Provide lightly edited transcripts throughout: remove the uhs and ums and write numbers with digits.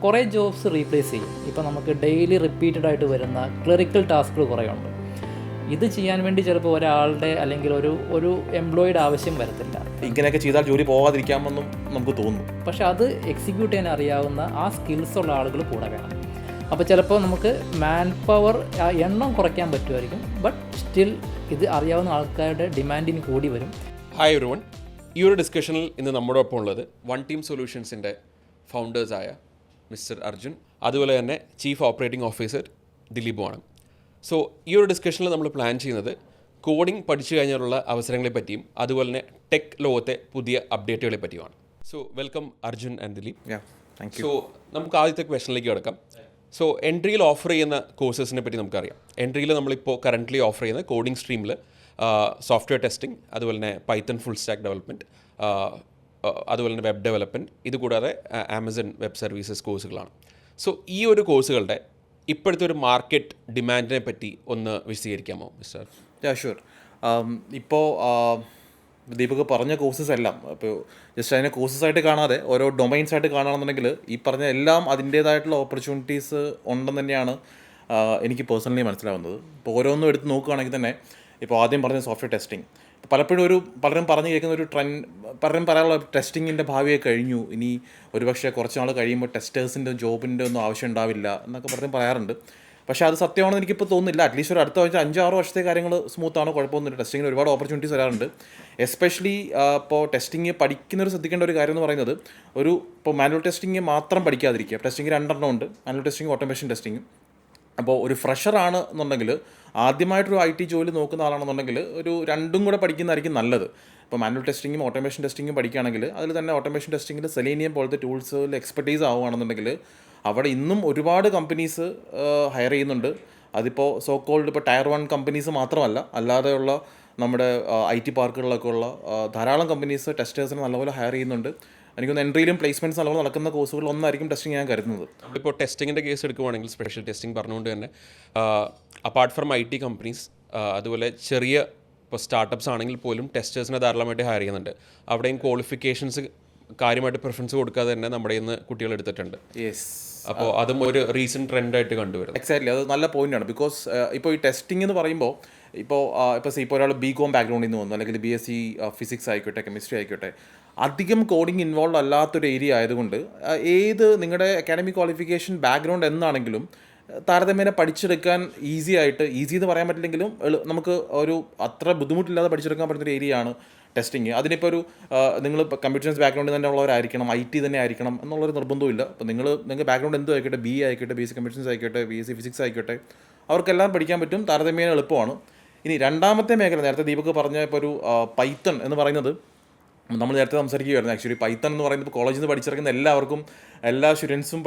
കുറേ jobs replace ചെയ്യും. ഇപ്പോൾ നമുക്ക് ഡെയിലി റിപ്പീറ്റഡ് ആയിട്ട് വരുന്ന ക്ലറിക്കൽ ടാസ്കുകൾ കുറേ ഉണ്ട്. ഇത് ചെയ്യാൻ വേണ്ടി ചിലപ്പോൾ ഒരാളുടെ അല്ലെങ്കിൽ ഒരു എംപ്ലോയിയുടെ ആവശ്യം വരത്തില്ല. ഇങ്ങനെയൊക്കെ ചെയ്താൽ ജോലി പോകാതിരിക്കാമെന്നും നമുക്ക് തോന്നുന്നു. പക്ഷെ അത് എക്സിക്യൂട്ട് ചെയ്യാൻ അറിയാവുന്ന ആ സ്കിൽസ് ഉള്ള ആളുകൾ കൂടെ വേണം. അപ്പോൾ ചിലപ്പോൾ നമുക്ക് മാൻ പവർ എണ്ണം കുറയ്ക്കാൻ പറ്റുമായിരിക്കും, ബട്ട് സ്റ്റിൽ ഇത് അറിയാവുന്ന ആൾക്കാരുടെ ഡിമാൻഡിന് കൂടി വരും. ഹായ് എവരിവൺ, ഈ ഒരു ഡിസ്കഷനിൽ ഇന്ന് നമ്മുടെ ഒപ്പം ഉള്ളത് വൺ ടീം സൊല്യൂഷൻസിൻ്റെ ഫൗണ്ടേഴ്സായ മിസ്റ്റർ അർജുൻ, അതുപോലെ തന്നെ ചീഫ് ഓപ്പറേറ്റിംഗ് ഓഫീസർ ദിലീപുമാണ്. സോ ഈ ഒരു ഡിസ്കഷനിൽ നമ്മൾ പ്ലാൻ ചെയ്യുന്നത് കോഡിംഗ് പഠിച്ചു കഴിഞ്ഞാലുള്ള അവസരങ്ങളെ പറ്റിയും അതുപോലെ തന്നെ ടെക് ലോകത്തെ പുതിയ അപ്ഡേറ്റുകളെ പറ്റിയുമാണ്. So welcome Arjun and Dileep. So നമുക്ക് ആദ്യത്തെ ക്വസ്റ്റനിലേക്ക് കിടക്കാം. സോ എൻട്രിയിൽ ഓഫർ ചെയ്യുന്ന കോഴ്സസിനെ പറ്റി നമുക്കറിയാം. എൻട്രിയിൽ നമ്മളിപ്പോൾ കറൻ്റ്ലി ഓഫർ ചെയ്യുന്ന കോഡിംഗ് സ്ട്രീമിൽ സോഫ്റ്റ്വെയർ ടെസ്റ്റിംഗ്, അതുപോലെ തന്നെ പൈത്തൺ ഫുൾ സ്റ്റാക്ക് ഡെവലപ്മെൻറ്റ്, അതുപോലെ തന്നെ വെബ് ഡെവലപ്മെൻറ്റ്, ഇതുകൂടാതെ ആമസോൺ വെബ് സർവീസസ് കോഴ്സുകളാണ്. സോ ഈ ഒരു കോഴ്സുകളുടെ ഇപ്പോഴത്തെ ഒരു മാർക്കറ്റ് ഡിമാൻഡിനെ പറ്റി ഒന്ന് വിശദീകരിക്കാമോ മിസ്റ്റർ? ഷുവർ. ഇപ്പോൾ ദീപക് പറഞ്ഞ കോഴ്സസ് എല്ലാം ഇപ്പോൾ ജസ്റ്റ് അതിനെ കോഴ്സസ് ആയിട്ട് കാണാതെ ഓരോ ഡൊമൈൻസ് ആയിട്ട് കാണുകയാണെന്നുണ്ടെങ്കിൽ ഈ പറഞ്ഞ എല്ലാം അതിൻ്റേതായിട്ടുള്ള ഓപ്പർച്യൂണിറ്റീസ് ഉണ്ടെന്ന് തന്നെയാണ് എനിക്ക് പേഴ്സണലി മനസ്സിലാവുന്നത്. ഇപ്പോൾ ഓരോന്നും എടുത്ത് നോക്കുകയാണെങ്കിൽ തന്നെ ഇപ്പോൾ ആദ്യം പറഞ്ഞ സോഫ്റ്റ്വെയർ ടെസ്റ്റിംഗ്, പലപ്പോഴും പലരും പറഞ്ഞു കേൾക്കുന്ന ഒരു പലരും പറയാനുള്ള ടെസ്റ്റിങ്ങിൻ്റെ ഭാവിയെ കഴിഞ്ഞു, ഇനി ഒരുപക്ഷെ കുറച്ച് നാൾ കഴിയുമ്പോൾ ടെസ്റ്റേഴ്സിൻ്റെ ജോബിൻ്റെ ഒന്നും ആവശ്യം ഉണ്ടാവില്ല എന്നൊക്കെ പലരും പറയാറുണ്ട്. പക്ഷേ അത് സത്യമാണെന്ന് എനിക്കിപ്പോൾ തോന്നുന്നില്ല. അറ്റ്ലീസ്റ്റ് ഒരു അടുത്ത 5-6 വർഷത്തെ കാര്യങ്ങൾ സ്മൂത്താണ്, കുഴപ്പമൊന്നുമില്ല. ടെസ്റ്റിങ്ങിന് ഒരുപാട് ഓപ്പർച്യൂണിറ്റീസ് വരാറുണ്ട്. എസ്പെഷ്യലി ഇപ്പോൾ ടെസ്റ്റിംഗ് പഠിക്കുന്നവർ ശ്രദ്ധിക്കേണ്ട ഒരു കാര്യം എന്ന് പറയുന്നത്, ഇപ്പോൾ മാനുവൽ ടെസ്റ്റിംഗ് മാത്രം പഠിക്കാതിരിക്കുക. ടെസ്റ്റിംഗ് 2 ഉണ്ട്, മാനുവൽ ടെസ്റ്റിംഗ്, ഓട്ടോമേഷൻ ടെസ്റ്റിംഗ്. അപ്പോൾ ഒരു ഫ്രഷറാണ് എന്നുണ്ടെങ്കിൽ, ആദ്യമായിട്ടൊരു IT ജോലി നോക്കുന്ന ആളാണെന്നുണ്ടെങ്കിൽ ഒരു 2ഉം കൂടെ പഠിക്കുന്നതായിരിക്കും നല്ലത്. ഇപ്പോൾ മാനുവൽ ടെസ്റ്റിങ്ങും ഓട്ടോമേഷൻ ടെസ്റ്റിങ്ങും പഠിക്കുകയാണെങ്കിൽ അതിൽ തന്നെ ഓട്ടോമേഷൻ ടെസ്റ്റിങ്ങിൽ സെലീനിയം പോലത്തെ ടൂൾസിൽ എക്സ്പെർട്ടീസ് ആവുകയാണെന്നുണ്ടെങ്കിൽ അവിടെ ഇന്നും ഒരുപാട് കമ്പനീസ് ഹയർ ചെയ്യുന്നുണ്ട്. അതിപ്പോൾ സോ കോൾഡ് ഇപ്പോൾ ടയർ 1 കമ്പനീസ് മാത്രമല്ല, അല്ലാതെയുള്ള നമ്മുടെ IT പാർക്കുകളിലൊക്കെ ഉള്ള ധാരാളം കമ്പനീസ് ടെസ്റ്റേഴ്സിനെ നല്ലപോലെ ഹയർ ചെയ്യുന്നുണ്ട്. എനിക്കൊന്ന് എൻട്രിയിലും പ്ലേസ്മെൻറ്റ്സ് നല്ലപോലെ നടക്കുന്ന കോഴ്സുകൾ ഒന്നായിരിക്കും ടെസ്റ്റിംഗ് ഞാൻ കരുതുന്നത്. നമ്മളിപ്പോൾ ടെസ്റ്റിങ്ങിൻ്റെ കേസ് എടുക്കുവാണെങ്കിൽ സ്പെഷ്യൽ ടെസ്റ്റിംഗ് പറഞ്ഞുകൊണ്ട് തന്നെ അപ്പാർട്ട് ഫ്രം IT കമ്പനീസ്, അതുപോലെ ചെറിയ ഇപ്പോൾ സ്റ്റാർട്ടപ്പ്സ് ആണെങ്കിൽ പോലും ടെസ്റ്റേഴ്സിനെ ധാരാളമായിട്ട് ഹയർ ചെയ്യുന്നുണ്ട്. അവിടെയും ക്വാളിഫിക്കേഷൻസ് കാര്യമായിട്ട് പ്രിഫറൻസ് കൊടുക്കാതെ തന്നെ നമ്മുടെ ഇന്ന് കുട്ടികൾ എടുത്തിട്ടുണ്ട്. യെസ്, അപ്പോൾ അതും ഒരു റീസെൻറ്റ് ട്രെൻഡായിട്ട് കണ്ടുവരുന്നത്. എക്സാക്ട്ലി, അത് നല്ല പോയിൻ്റാണ്. ബിക്കോസ് ഇപ്പോൾ ഈ ടെസ്റ്റിംഗ് എന്ന് പറയുമ്പോൾ ഇപ്പോൾ ഒരാൾ BCom ബാക്ക്ഗ്രൗണ്ടിൽ നിന്ന് വന്നു, അല്ലെങ്കിൽ BSc ഫിസിക്സ് ആയിക്കോട്ടെ, കെമിസ്ട്രി ആയിക്കോട്ടെ, അധികം കോഡിങ് ഇൻവോൾവ് അല്ലാത്തൊരു ഏരിയ ആയതുകൊണ്ട് ഏത് നിങ്ങളുടെ അക്കാഡമിക് ക്വാളിഫിക്കേഷൻ ബാക്ക്ഗ്രൗണ്ട് എന്നാണെങ്കിലും താരതമ്യേന പഠിച്ചെടുക്കാൻ ഈസി എന്ന് പറയാൻ പറ്റില്ലെങ്കിലും നമുക്ക് ഒരു അത്ര ബുദ്ധിമുട്ടില്ലാതെ പഠിച്ചെടുക്കാൻ പറ്റുന്നൊരു ഏരിയയാണ് ടെസ്റ്റിങ്. അതിനിപ്പോൾ നിങ്ങൾ കമ്പ്യൂട്ടർ സയൻസ് ബാക്ക്ഗ്രൗണ്ടിൽ തന്നെ ഉള്ളവരായിരിക്കണം, IT തന്നെ ആയിരിക്കണം എന്നുള്ളൊരു നിർബന്ധമില്ല. അപ്പോൾ നിങ്ങൾക്ക് ബാക്ക്ഗ്രൗണ്ട് എന്തും ആയിക്കോട്ടെ, BA ആയിക്കോട്ടെ, BSc കമ്പ്യൂട്ടർ സയൻസ് ആയിക്കോട്ടെ, BSc ഫിസിക്സ് ആയിക്കോട്ടെ, അവർക്കെല്ലാം പഠിക്കാൻ പറ്റും, താരതമ്യേന എളുപ്പമാണ്. ഇനി രണ്ടാമത്തെ മേഖല, നേരത്തെ ദീപക് പറഞ്ഞ ഇപ്പോൾ ഒരു പൈത്തൺ എന്ന് പറയുന്നത് നമ്മൾ നേരത്തെ സംസാരിക്കുകയായിരുന്നു. ആക്ച്വലി പൈത്തൺ എന്ന് പറയുന്നത് ഇപ്പോൾ കോളേജിൽ നിന്ന് പഠിച്ചിറങ്ങുന്ന എല്ലാ സ്റ്റുഡൻസും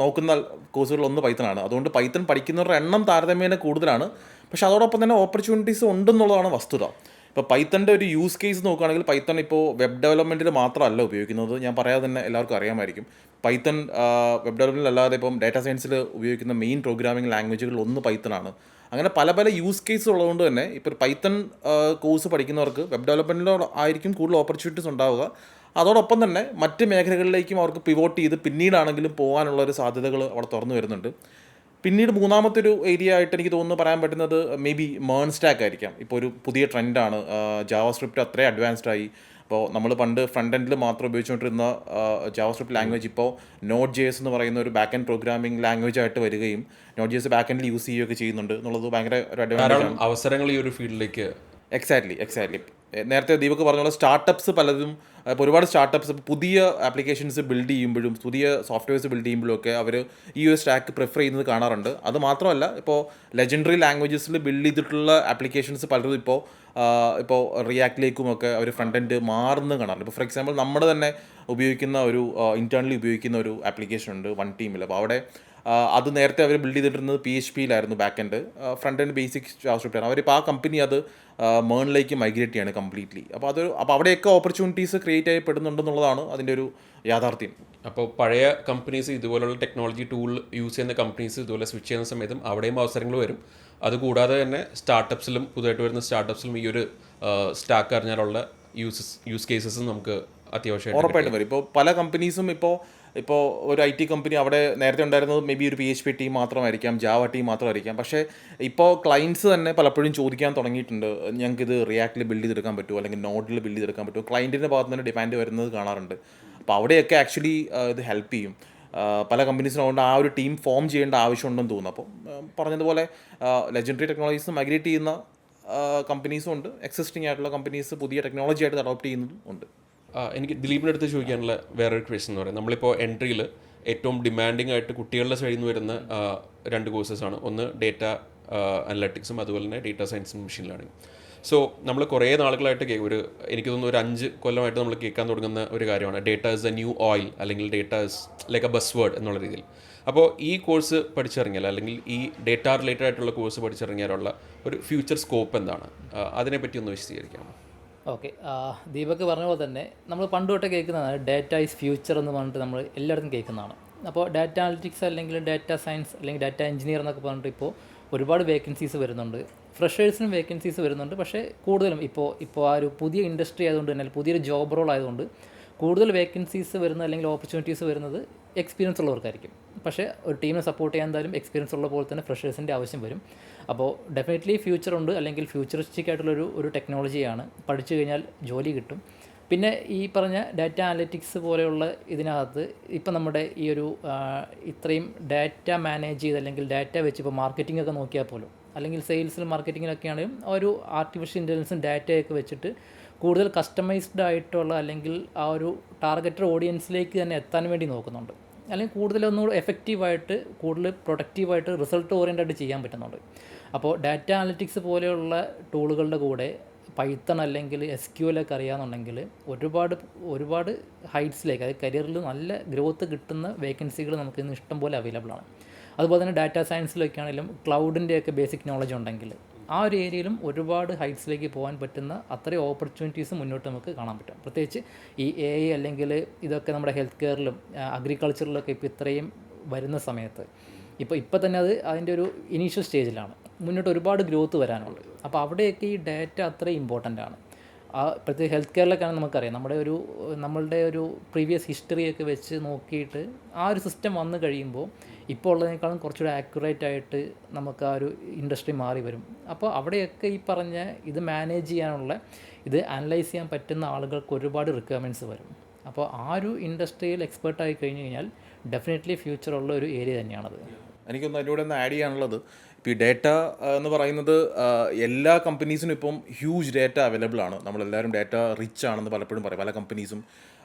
നോക്കുന്ന കോഴ്സുകളിലൊന്ന് പൈത്തണാണ്. അതുകൊണ്ട് പൈത്തൺ പഠിക്കുന്നവരുടെ എണ്ണം താരതമ്യേന കൂടുതലാണ്. പക്ഷേ അതോടൊപ്പം തന്നെ ഓപ്പർച്യൂണിറ്റീസ് ഉണ്ടെന്നുള്ളതാണ് വസ്തുത. ഇപ്പോൾ പൈത്തൻ്റെ ഒരു യൂസ് കേസ് നോക്കുകയാണെങ്കിൽ, പൈത്തൺ ഇപ്പോൾ വെബ് ഡെവലപ്മെൻറ്റിൽ മാത്രമല്ല ഉപയോഗിക്കുന്നത്. ഞാൻ പറയാതെ തന്നെ എല്ലാവർക്കും അറിയാമായിരിക്കും, പൈത്തൺ വെബ് ഡെവലപ്മെൻറ്റിൽ അല്ലാതെ ഇപ്പം ഡാറ്റാ സയൻസിൽ ഉപയോഗിക്കുന്ന മെയിൻ പ്രോഗ്രാമിംഗ് ലാംഗ്വേജുകളിൽ ഒന്ന് പൈത്തണാണ്. അങ്ങനെ പല യൂസ് കേസ് ഉള്ളതുകൊണ്ട് തന്നെ ഇപ്പോൾ പൈത്തൺ കോഴ്സ് പഠിക്കുന്നവർക്ക് വെബ് ഡെവലപ്മെൻറ്റിലോ ആയിരിക്കും കൂടുതൽ ഓപ്പർച്യൂണിറ്റീസ് ഉണ്ടാവുക. അതോടൊപ്പം തന്നെ മറ്റ് മേഖലകളിലേക്കും അവർക്ക് പിവോട്ട് ചെയ്ത് പിന്നീടാണെങ്കിലും പോകാനുള്ളൊരു സാധ്യതകൾ അവിടെ തുറന്നു വരുന്നുണ്ട്. പിന്നീട് മൂന്നാമത്തെ ഒരു ഏരിയ ആയിട്ട് എനിക്ക് തോന്നുന്നു പറയാൻ പറ്റുന്നത് മേ ബി മേൺ സ്റ്റാക്ക് ആയിരിക്കാം. ഇപ്പോൾ ഒരു പുതിയ ട്രെൻഡാണ്. ജാവാസ്ക്രിപ്റ്റ് അത്രയും അഡ്വാൻസ്ഡ് ആയി. ഇപ്പോൾ നമ്മൾ പണ്ട് ഫ്രണ്ട് എൻഡിൽ മാത്രം ഉപയോഗിച്ചുകൊണ്ടിരുന്ന ജാവാസ്ക്രിപ്റ്റ് ലാംഗ്വേജ് ഇപ്പോൾ Node.js എന്ന് പറയുന്ന ഒരു ബാക്ക് എൻഡ് പ്രോഗ്രാമിംഗ് ലാംഗ്വേജ് ആയിട്ട് വരികയും Node.js ബാക്ക് എൻഡിൽ യൂസ് ചെയ്യുകയൊക്കെ ചെയ്യുന്നുണ്ട് എന്നുള്ളത് ഭയങ്കര ഒരു അഡ്വാൻറ്റേജ് ആണ്. അവസരങ്ങൾ ഈ ഒരു ഫീൽഡിലേക്ക് എക്സാക്ട്ലി നേരത്തെ ദീപക് പറഞ്ഞ സ്റ്റാർട്ടപ്പ്സ് പലതും, ഇപ്പോൾ ഒരുപാട് സ്റ്റാർട്ടപ്പ്സ് പുതിയ ആപ്ലിക്കേഷൻസ് ബിൽഡ് ചെയ്യുമ്പോഴും പുതിയ സോഫ്റ്റ്വെയർസ് ബിൽഡ് ചെയ്യുമ്പോഴും ഒക്കെ അവർ ഈ ഒരു സ്റ്റാക്ക് പ്രിഫർ ചെയ്യുന്നത് കാണാറുണ്ട്. അത് മാത്രമല്ല, ഇപ്പോൾ ലെജൻഡറി ലാംഗ്വേജസിൽ ബിൽഡ് ചെയ്തിട്ടുള്ള ആപ്ലിക്കേഷൻസ് പലതും ഇപ്പോൾ റിയാക്റ്റിലേക്കുമൊക്കെ അവർ ഫ്രണ്ട് എൻഡ് മാറുന്നത് കാണാറുണ്ട്. ഇപ്പോൾ ഫോർ എക്സാമ്പിൾ നമ്മുടെ തന്നെ ഇൻറ്റേർണലി ഉപയോഗിക്കുന്ന ഒരു ആപ്ലിക്കേഷൻ ഉണ്ട് വൺ ടീമിൽ. അപ്പോൾ അവിടെ അത് നേരത്തെ അവർ ബിൽഡ് ചെയ്തിട്ടിരുന്നത് PHP-യിലായിരുന്നു back end, front end basic ജാവാസ്ക്രിപ്റ്റാണ്. അവരിപ്പോൾ ആ കമ്പനി അത് മേണിലേക്ക് മൈഗ്രേറ്റ് ചെയ്യാണ് കംപ്ലീറ്റ്ലി. അപ്പോൾ അവിടെയൊക്കെ ഓപ്പർച്യൂണിറ്റീസ് ക്രിയേറ്റ് ചെയ്യപ്പെടുന്നുണ്ടെന്നുള്ളതാണ് അതിൻ്റെ ഒരു യാഥാർത്ഥ്യം. അപ്പോൾ പഴയ കമ്പനീസ് ഇതുപോലുള്ള ടെക്നോളജി ടൂൾ യൂസ് ചെയ്യുന്ന കമ്പനീസ് ഇതുപോലെ സ്വിച്ച് ചെയ്യുന്ന സമയത്തും അവിടെയും അവസരങ്ങൾ വരും. അതുകൂടാതെ തന്നെ പുതുതായിട്ട് വരുന്ന സ്റ്റാർട്ടപ്സിലും ഈ ഒരു സ്റ്റാക്ക് അറിഞ്ഞാലുള്ള യൂസ് കേസസും നമുക്ക് അത്യാവശ്യം ഉറപ്പായിട്ടും വരും. ഇപ്പോൾ പല കമ്പനീസും ഇപ്പോൾ ഇപ്പോൾ ഒരു IT കമ്പനി അവിടെ നേരത്തെ ഉണ്ടായിരുന്നത് മേ ബി ഒരു PHP ടീം മാത്രമായിരിക്കാം, ജാവ ടീം മാത്രമായിരിക്കാം. പക്ഷേ ഇപ്പോൾ ക്ലയൻസ് തന്നെ പലപ്പോഴും ചോദിക്കാൻ തുടങ്ങിയിട്ടുണ്ട്, ഞങ്ങൾക്കിത് റിയാക്റ്റിൽ ബിൽഡ് ചെയ്തെടുക്കാൻ പറ്റുമോ, അല്ലെങ്കിൽ നോഡിൽ ബിൽഡ് ചെയ്തെടുക്കാൻ പറ്റുമോ. ക്ലയൻറ്റിൻ്റെ ഭാഗത്ത് നിന്ന് ഡിമാൻഡ് വരുന്നത് കാണാറുണ്ട്. അപ്പോൾ അവിടെയൊക്കെ ആക്ച്വലി ഇത് ഹെൽപ്പ് ചെയ്യും. പല കമ്പനീസിനുകൊണ്ട് ആ ഒരു ടീം ഫോം ചെയ്യേണ്ട ആവശ്യമുണ്ടെന്ന് തോന്നുന്നു. അപ്പോൾ പറഞ്ഞതുപോലെ ലെജൻഡറി ടെക്നോളജീസ് മൈഗ്രേറ്റ് ചെയ്യുന്ന കമ്പനീസും ഉണ്ട്, എക്സിസ്റ്റിംഗ് ആയിട്ടുള്ള കമ്പനീസ് പുതിയ ടെക്നോളജി ആയിട്ട് അഡോപ്റ്റ് ചെയ്യുന്നതും ഉണ്ട്. എനിക്ക് ദിലീപിൻ്റെ അടുത്ത് ചോദിക്കാനുള്ള വേറൊരു ക്വസ്റ്റൻ എന്ന് പറയുന്നത്, നമ്മളിപ്പോൾ എൻട്രിയിൽ ഏറ്റവും ഡിമാൻഡിങ് ആയിട്ട് കുട്ടികളുടെ സൈഡിൽ നിന്ന് വരുന്ന 2 കോഴ്സസാണ്. ഒന്ന് ഡേറ്റ അനലറ്റിക്സും അതുപോലെ തന്നെ ഡേറ്റ സയൻസും മെഷീൻ ലേണിംഗ്. സോ നമ്മൾ കുറേ നാളുകളായിട്ട് എനിക്ക് തോന്നുന്നു ഒരു 5 കൊല്ലമായിട്ട് നമ്മൾ കേൾക്കാൻ തുടങ്ങുന്ന ഒരു കാര്യമാണ് data is the new oil, അല്ലെങ്കിൽ data is like a buzz word എന്നുള്ള രീതിയിൽ. അപ്പോൾ ഈ കോഴ്സ് പഠിച്ചിറങ്ങിയാൽ, അല്ലെങ്കിൽ ഈ ഡേറ്റ റിലേറ്റഡ് ആയിട്ടുള്ള കോഴ്സ് പഠിച്ചിറങ്ങിയാലുള്ള ഒരു ഫ്യൂച്ചർ സ്കോപ്പ് എന്താണ്, അതിനെപ്പറ്റി ഒന്ന് വിശദീകരിക്കാമോ? ഓക്കെ, ദീപക് പറഞ്ഞ പോലെ തന്നെ നമ്മൾ പണ്ട് തൊട്ടേ കേൾക്കുന്നതാണ് ഡാറ്റ ഈസ് ഫ്യൂച്ചർ എന്ന് പറഞ്ഞിട്ട് നമ്മൾ എല്ലായിടത്തും കേൾക്കുന്നതാണ്. അപ്പോൾ ഡാറ്റ അനലിറ്റിക്സ് അല്ലെങ്കിൽ ഡാറ്റ സയൻസ് അല്ലെങ്കിൽ ഡാറ്റ എഞ്ചിനീയർ എന്നൊക്കെ പറഞ്ഞിട്ട് ഇപ്പോൾ ഒരുപാട് വേക്കൻസീസ് വരുന്നുണ്ട്, ഫ്രഷേഴ്സിനും വേക്കൻസീസ് വരുന്നുണ്ട്. പക്ഷേ കൂടുതലും ഇപ്പോൾ ആ ഒരു പുതിയ ഇൻഡസ്ട്രി ആയതുകൊണ്ട് തന്നെ, പുതിയൊരു ജോബ് റോൾ ആയതുകൊണ്ട് കൂടുതൽ വേക്കൻസീസ് വരുന്നത് അല്ലെങ്കിൽ ഓപ്പർച്യൂണിറ്റീസ് വരുന്നത് എക്സ്പീരിയൻസ് ഉള്ളവർക്കായിരിക്കും. പക്ഷേ ഒരു ടീമിനെ സപ്പോർട്ട് ചെയ്യാൻ എന്തായാലും എക്സ്പീരിയൻസ് ഉള്ള പോലെ തന്നെ ഫ്രഷേഴ്സിൻ്റെ ആവശ്യം വരും. അപ്പോൾ ഡെഫിനറ്റ്ലി ഫ്യൂച്ചർ ഉണ്ട്, അല്ലെങ്കിൽ ഫ്യൂച്ചറിസ്റ്റിക് ആയിട്ടുള്ളൊരു ടെക്നോളജിയാണ്. പഠിച്ചു കഴിഞ്ഞാൽ ജോലി കിട്ടും. പിന്നെ ഈ പറഞ്ഞ ഡാറ്റ അനലിറ്റിക്സ് പോലെയുള്ള ഇതിനകത്ത് ഇപ്പം നമ്മുടെ ഈ ഒരു ഇത്രയും ഡാറ്റ മാനേജ് ചെയ്ത് അല്ലെങ്കിൽ ഡാറ്റ വെച്ച് ഇപ്പോൾ മാർക്കറ്റിംഗ് ഒക്കെ നോക്കിയാൽ പോലും, അല്ലെങ്കിൽ സെയിൽസിലും മാർക്കറ്റിങ്ങിലൊക്കെ ആണെങ്കിലും ഒരു ആർട്ടിഫിഷ്യൽ ഇൻ്റലിജൻസും ഡാറ്റയൊക്കെ വെച്ചിട്ട് കൂടുതൽ കസ്റ്റമൈസ്ഡ് ആയിട്ടുള്ള അല്ലെങ്കിൽ ആ ഒരു ടാർഗറ്റഡ് ഓഡിയൻസിലേക്ക് തന്നെ എത്താൻ വേണ്ടി നോക്കുന്നുണ്ട്. അല്ലെങ്കിൽ കൂടുതലൊന്നുകൂടി എഫക്റ്റീവായിട്ട് കൂടുതൽ പ്രൊഡക്റ്റീവായിട്ട് റിസൾട്ട് ഓറിയൻറ്റഡ് ചെയ്യാൻ പറ്റുന്നുണ്ട്. അപ്പോൾ ഡാറ്റ അനലിറ്റിക്സ് പോലെയുള്ള ടൂളുകളുടെ കൂടെ പൈത്തൺ അല്ലെങ്കിൽ SQL ഒക്കെ അറിയാമെന്നുണ്ടെങ്കിൽ ഒരുപാട് ഹൈറ്റ്സിലേക്ക്, അതായത് കരിയറിൽ നല്ല ഗ്രോത്ത് കിട്ടുന്ന വേക്കൻസികൾ നമുക്ക് ഇന്ന് ഇഷ്ടം പോലെ അവൈലബിൾ ആണ്. അതുപോലെ തന്നെ ഡാറ്റ സയൻസിലൊക്കെ ആണെങ്കിലും ക്ലൗഡിൻ്റെയൊക്കെ ബേസിക് നോളജ് ഉണ്ടെങ്കിൽ ആ ഒരു ഏരിയയിലും ഒരുപാട് ഹൈറ്റ്സിലേക്ക് പോകാൻ പറ്റുന്ന അത്രയും ഓപ്പർച്യൂണിറ്റീസ് മുന്നോട്ട് നമുക്ക് കാണാൻ പറ്റും. പ്രത്യേകിച്ച് ഈ AI അല്ലെങ്കിൽ ഇതൊക്കെ നമ്മുടെ ഹെൽത്ത് കെയറിലും അഗ്രികൾച്ചറിലൊക്കെ ഇപ്പോൾ ഇത്രയും വരുന്ന സമയത്ത് ഇപ്പോൾ തന്നെ അതിൻ്റെ ഒരു ഇനീഷ്യൽ സ്റ്റേജിലാണ്. മുന്നോട്ട് ഒരുപാട് ഗ്രോത്ത് വരാനുണ്ട്. അപ്പോൾ അവിടെയൊക്കെ ഈ ഡാറ്റ അത്രയും ഇമ്പോർട്ടൻ്റ് ആണ്. പ്രത്യേകിച്ച് ഹെൽത്ത് കെയറിലൊക്കെയാണ് നമുക്കറിയാം, നമ്മളുടെ ഒരു പ്രീവിയസ് ഹിസ്റ്ററിയൊക്കെ വെച്ച് നോക്കിയിട്ട് ആ ഒരു സിസ്റ്റം വന്നു കഴിയുമ്പോൾ ഇപ്പോൾ ഉള്ളതിനേക്കാളും കുറച്ചുകൂടി ആക്യുറേറ്റ് ആയിട്ട് നമുക്ക് ആ ഒരു ഇൻഡസ്ട്രി മാറി വരും. അപ്പോൾ അവിടെയൊക്കെ ഈ പറഞ്ഞ ഇത് മാനേജ് ചെയ്യാനുള്ള, ഇത് അനലൈസ് ചെയ്യാൻ പറ്റുന്ന ആളുകൾക്ക് ഒരുപാട് റിക്വയർമെൻറ്റ്സ് വരും. അപ്പോൾ ആ ഒരു ഇൻഡസ്ട്രിയിൽ എക്സ്പെർട്ടായി കഴിഞ്ഞ് കഴിഞ്ഞാൽ ഡെഫിനറ്റ്ലി ഫ്യൂച്ചറുള്ള ഒരു ഏരിയ തന്നെയാണത്. എനിക്കൊന്ന് അതിലൂടെ ഒന്ന് ആഡ് ചെയ്യാനുള്ളത്, ഇപ്പോൾ ഈ ഡേറ്റ എന്ന് പറയുന്നത് എല്ലാ കമ്പനീസിനും ഇപ്പം ഹ്യൂജ് ഡേറ്റ അവൈലബിൾ ആണ്. നമ്മളെല്ലാവരും ഡേറ്റ റിച്ച് ആണെന്ന് പലപ്പോഴും പറയും പല കമ്പനീസും.